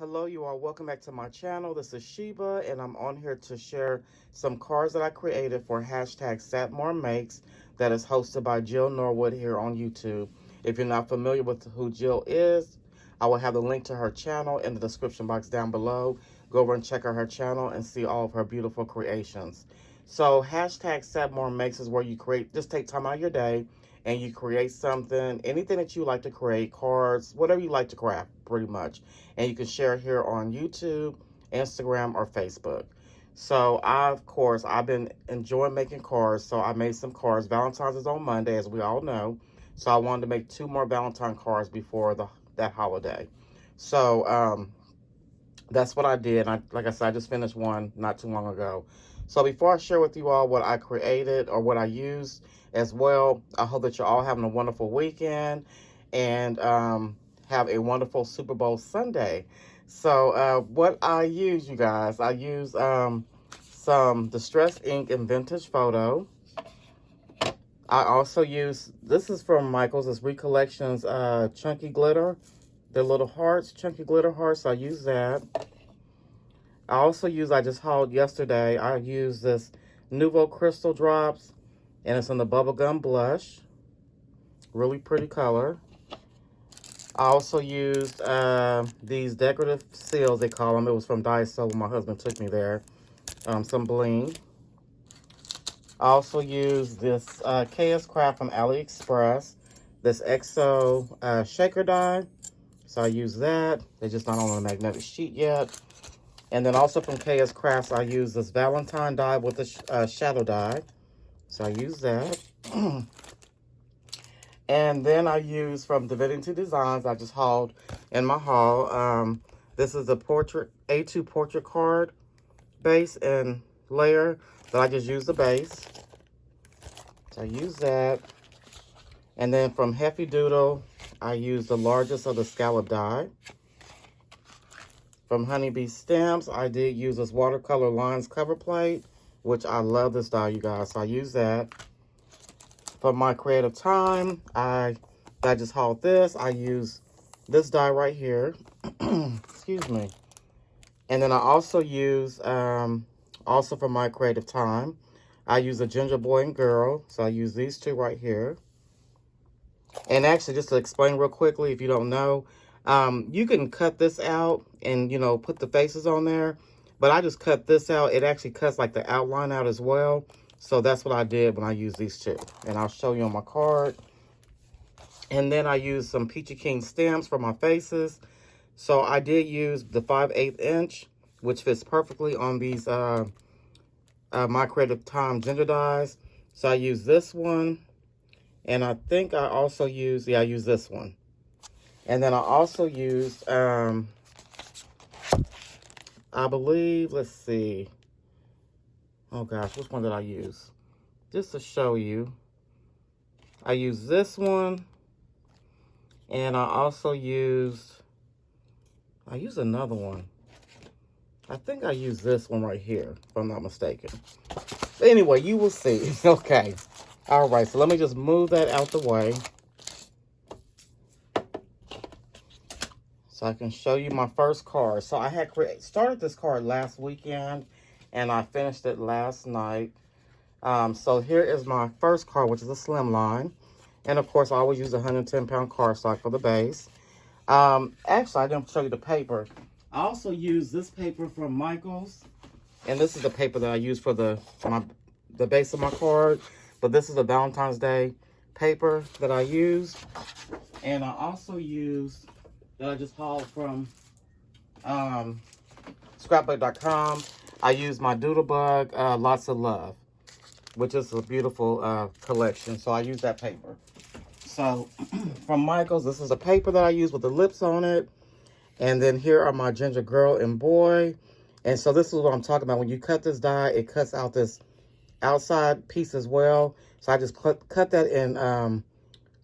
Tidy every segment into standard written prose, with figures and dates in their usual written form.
Hello, you all. Welcome back to my channel. This is Sheba, and I'm on here to share some cards that I created for hashtag Satmore Makes that is hosted by Jill Norwood here on YouTube. If you're not familiar with who Jill is, I will have the link to her channel in the description box down below. Go over and check out her channel and see all of her beautiful creations. So hashtag Satmore Makes is where you create, just take time out of your day and you create something, anything that you like to create, cards, whatever you like to craft, pretty much. And you can share it here on YouTube, Instagram, or Facebook. So, of course, I've been enjoying making cards, so I made some cards. Valentine's is on Monday, as we all know. So I wanted to make 2 more Valentine cards before that holiday. So, that's what I did. Like I said, I just finished one not too long ago. So before I share with you all what I created or what I used as well, I hope that you're all having a wonderful weekend and have a wonderful Super Bowl Sunday. So what I use, you guys, I use some Distress Ink and Vintage Photo. I also use, this is from Michael's, it's Recollections Chunky Glitter. The little hearts, chunky glitter hearts, I use that. I also use, I just hauled yesterday, I use this Nouveau Crystal Drops, and it's in the Bubblegum Blush. Really pretty color. I also used these decorative seals, they call them. It was from Daiso when my husband took me there. Some bling. I also used this KS Craft from AliExpress. This EXO shaker die. So I use that. They're just not on a magnetic sheet yet. And then also from KS Crafts, I use this Valentine die with the shadow die. So I use that. And then I use from Divinity Designs, I just hauled in my haul. This is a portrait, A2 portrait card base and layer that I just use the base. So I use that. And then from Hefty Doodle, I use the largest of the scallop die. From Honeybee Stamps, I did use this watercolor lines cover plate, which I love this die, you guys. So I use that. For my creative time, I just hauled this. I use this die right here. Excuse me. And then I also use, also for my creative time, I use a Ginger Boy and Girl. So I use these two right here. And actually, just to explain real quickly, if you don't know, you can cut this out and, you know, put the faces on there. But I just cut this out. It actually cuts like the outline out as well. So that's what I did when I used these two. And I'll show you on my card. And then I used some Peachy King stamps for my faces. So I did use the 5/8 inch, which fits perfectly on these My Creative Time ginger dies. So I used this one. And I think I also used, yeah, I used this one. And then I also used, I believe, let's see. Oh gosh, which one did I use? Just to show you. I used this one. And I also used another one. I think I used this one right here, if I'm not mistaken. But anyway, you will see. Okay. All right, so let me just move that out the way so I can show you my first card. So I had started this card last weekend, and I finished it last night. So here is my first card, which is a slimline. And, of course, I always use a 110-pound cardstock for the base. Actually, I didn't show you the paper. I also use this paper from Michael's, and this is the paper that I use for the base of my card. But this is a Valentine's Day paper that I use. And I also use, that I just hauled from scrapbook.com. I use my Doodlebug Lots of Love, which is a beautiful collection. So I use that paper. So from Michael's, this is a paper that I use with the lips on it. And then here are my ginger girl and boy. And so this is what I'm talking about. When you cut this die, it cuts out this outside piece as well. So I just cut that in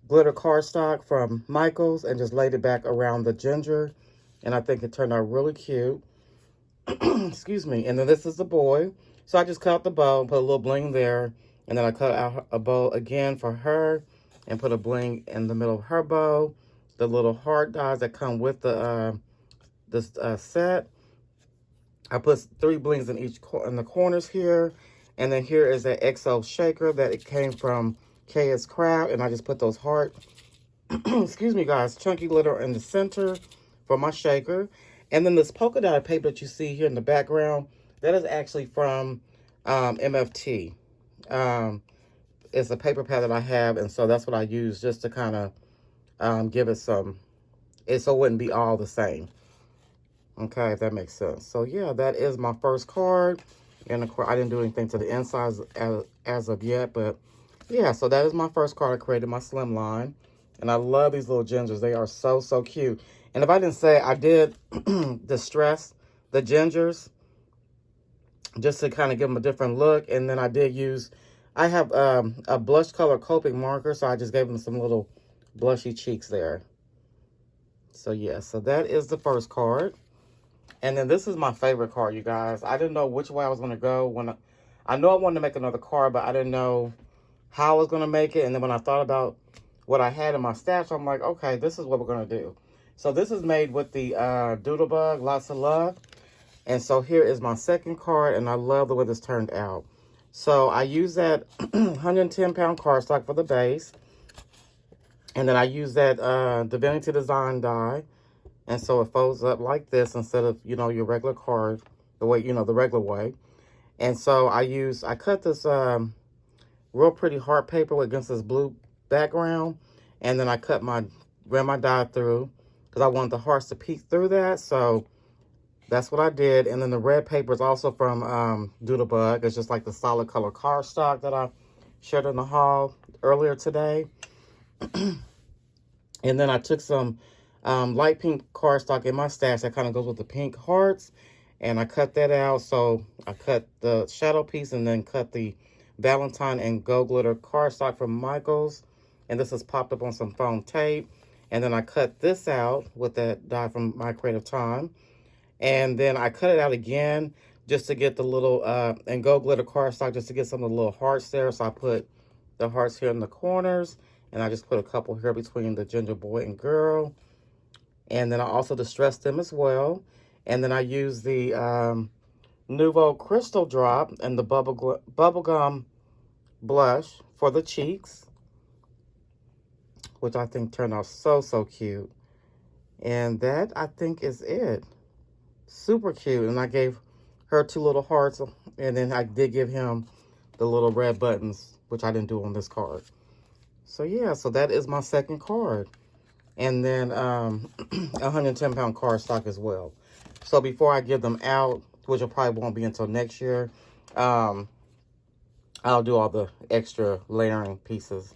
glitter cardstock from Michael's and just laid it back around the ginger. And I think it turned out really cute. Excuse me. And then this is the boy. So I just cut out the bow and put a little bling there. And then I cut out a bow again for her and put a bling in the middle of her bow. The little heart dies that come with the set. I put 3 blings in in the corners here. And then here is an XO shaker that it came from KS Craft. And I just put those heart, excuse me guys, chunky glitter in the center for my shaker. And then this polka dot paper that you see here in the background, that is actually from MFT. It's a paper pad that I have, and so that's what I use just to kind of give it some, so it wouldn't be all the same. Okay, if that makes sense. So yeah, that is my first card. And of course, I didn't do anything to the insides as of yet, but yeah, so that is my first card I created, my slimline. And I love these little gingers. They are so, so cute. And if I didn't say, I did distress the gingers just to kind of give them a different look. And then I did use, I have a blush color Copic marker, so I just gave them some little blushy cheeks there. So yeah, so that is the first card. And then this is my favorite card, you guys. I didn't know which way I was going to go. I know I wanted to make another card, but I didn't know how I was going to make it. And then when I thought about what I had in my stash, I'm like, okay, this is what we're going to do. So this is made with the Doodlebug, Lots of Love. And so here is my second card, and I love the way this turned out. So I use that 110-pound cardstock for the base. And then I use that Divinity Design die. And so it folds up like this instead of, you know, your regular card, the way, you know, the regular way. And so I cut this real pretty heart paper against this blue background. And then I ran my die through because I wanted the hearts to peek through that. So that's what I did. And then the red paper is also from Doodlebug. It's just like the solid color cardstock that I shared in the haul earlier today. And then I took some light pink cardstock in my stash that kind of goes with the pink hearts. And I cut that out. So I cut the shadow piece and then cut the Valentine and Gold Glitter cardstock from Michaels. And this is popped up on some foam tape. And then I cut this out with that die from My Creative Time. And then I cut it out again just to get the little, and Gold Glitter cardstock just to get some of the little hearts there. So I put the hearts here in the corners. And I just put a couple here between the ginger boy and girl. And then I also distressed them as well. And then I used the Nouveau Crystal Drop and the Bubblegum Blush for the cheeks, which I think turned out so, so cute. And that, I think, is it. Super cute. And I gave her 2 little hearts. And then I did give him the little red buttons, which I didn't do on this card. So, yeah. So, that is my second card. And then 110-pound cardstock as well. So, before I give them out, which will probably won't be until next year, I'll do all the extra layering pieces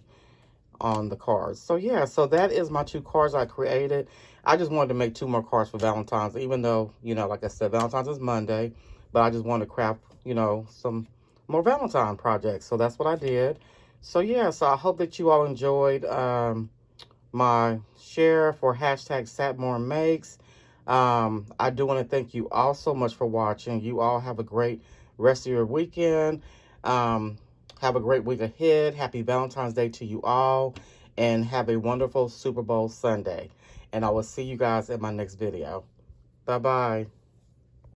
on the cards. So, yeah. So, that is my 2 cards I created. I just wanted to make 2 more cards for Valentine's, even though, you know, like I said, Valentine's is Monday. But I just wanted to craft, you know, some more Valentine projects. So, that's what I did. So, yeah. So, I hope that you all enjoyed my share for hashtag SatMoreMakes. I do want to thank you all so much for watching. You all have a great rest of your weekend. Have a great week ahead. Happy Valentine's Day to you all. And have a wonderful Super Bowl Sunday. And I will see you guys in my next video. Bye-bye.